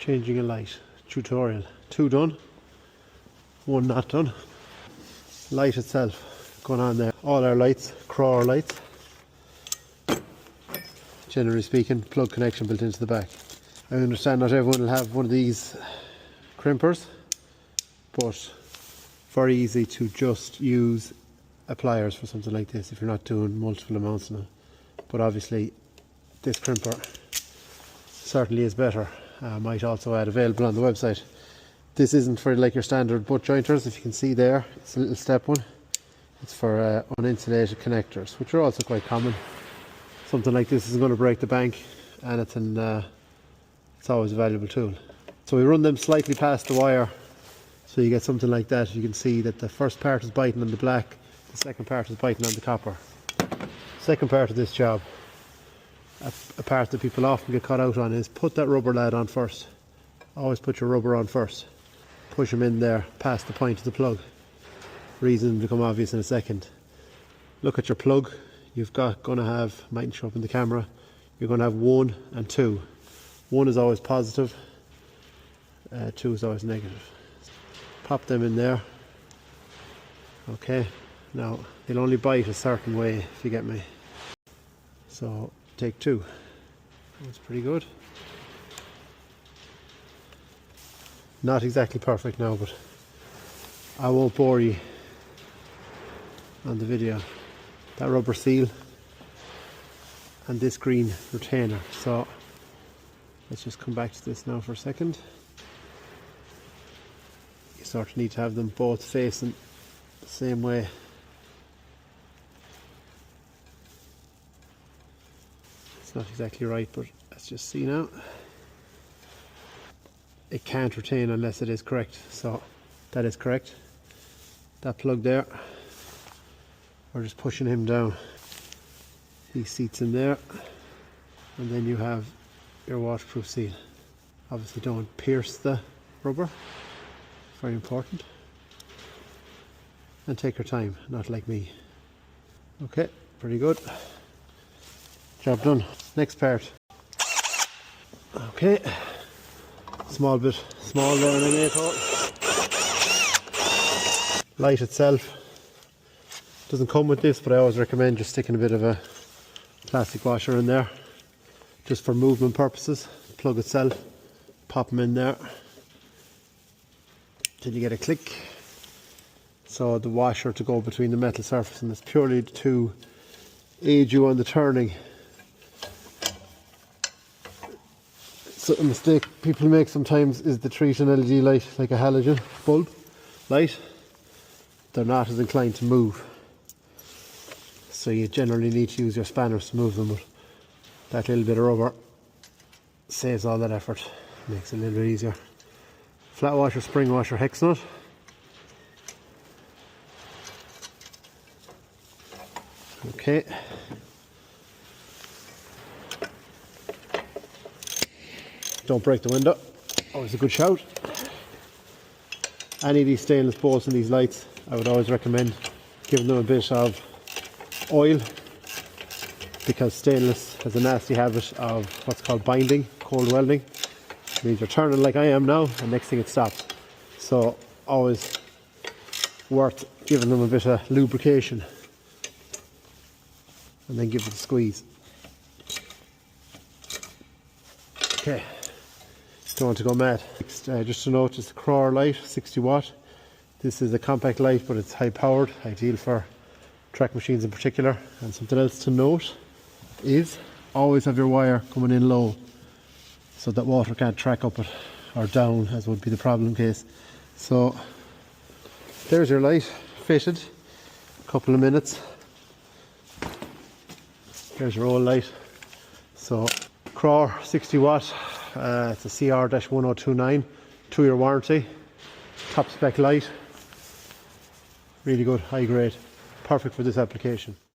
Changing a light tutorial. 2 done, 1 not done. Light itself going on there. All our lights, crawl lights. Generally speaking, plug connection built into the back. I understand not everyone will have one of these crimpers, but very easy to just use pliers for something like this if you're not doing multiple amounts now. But obviously this crimper certainly is better. Might also add available on the website. This isn't for like your standard butt jointers. If you can see there, it's a little step one. It's for uninsulated connectors, which are also quite common. Something like this isn't going to break the bank, and it's always a valuable tool. So we run them slightly past the wire, so you get something like that. You can see that the first part is biting on the black, the second part is biting on the copper. Second part of this job, a part that people often get caught out on, is put that rubber lad on first. Always put your rubber on first. Push them in there past the point of the plug. Reason will become obvious in a second. Look at your plug. You've got going to have, mightn't show up in the camera, you're going to have 1 and 2. 1 is always positive, 2 is always negative. Pop them in there. Okay, now they'll only bite a certain way, if you get me. So take 2. That's pretty good. Not exactly perfect now, but I won't bore you on the video. That rubber seal and this green retainer. So let's just come back to this now for a second. You sort of need to have them both facing the same way. It's not exactly right, but let's just see now. It can't retain unless it is correct, so that is correct. That plug there, we're just pushing him down. He seats in there, and then you have your waterproof seal. Obviously don't pierce the rubber, very important. And take your time, not like me. Okay, pretty good. Job done. Next part. Okay, small bit small there in an 8-hole. Light itself doesn't come with this, but I always recommend just sticking a bit of a plastic washer in there, just for movement purposes. Plug itself, pop them in there till you get a click. So the washer to go between the metal surface, and it's purely to aid you on the turning. So a mistake people make sometimes is to treat an LED light like a halogen bulb light. They're not as inclined to move, so you generally need to use your spanners to move them, but that little bit of rubber saves all that effort, makes it a little bit easier. Flat washer, spring washer, hex nut. Okay. Don't break the window, always a good shout. Any of these stainless bolts and these lights, I would always recommend giving them a bit of oil, because stainless has a nasty habit of what's called binding, cold welding. It means you're turning like I am now, and next thing it stops. So always worth giving them a bit of lubrication, and then give it a squeeze. Okay, don't want to go mad. Just to note, it's a CR light, 60 watt. This is a compact light, but it's high powered, ideal for track machines in particular. And something else to note is always have your wire coming in low, so that water can't track up it or down, as would be the problem case. So there's your light fitted. A couple of minutes. There's your old light. So CR 60 watt. It's a CR-1029, 2-year warranty, top spec light, really good, high grade, perfect for this application.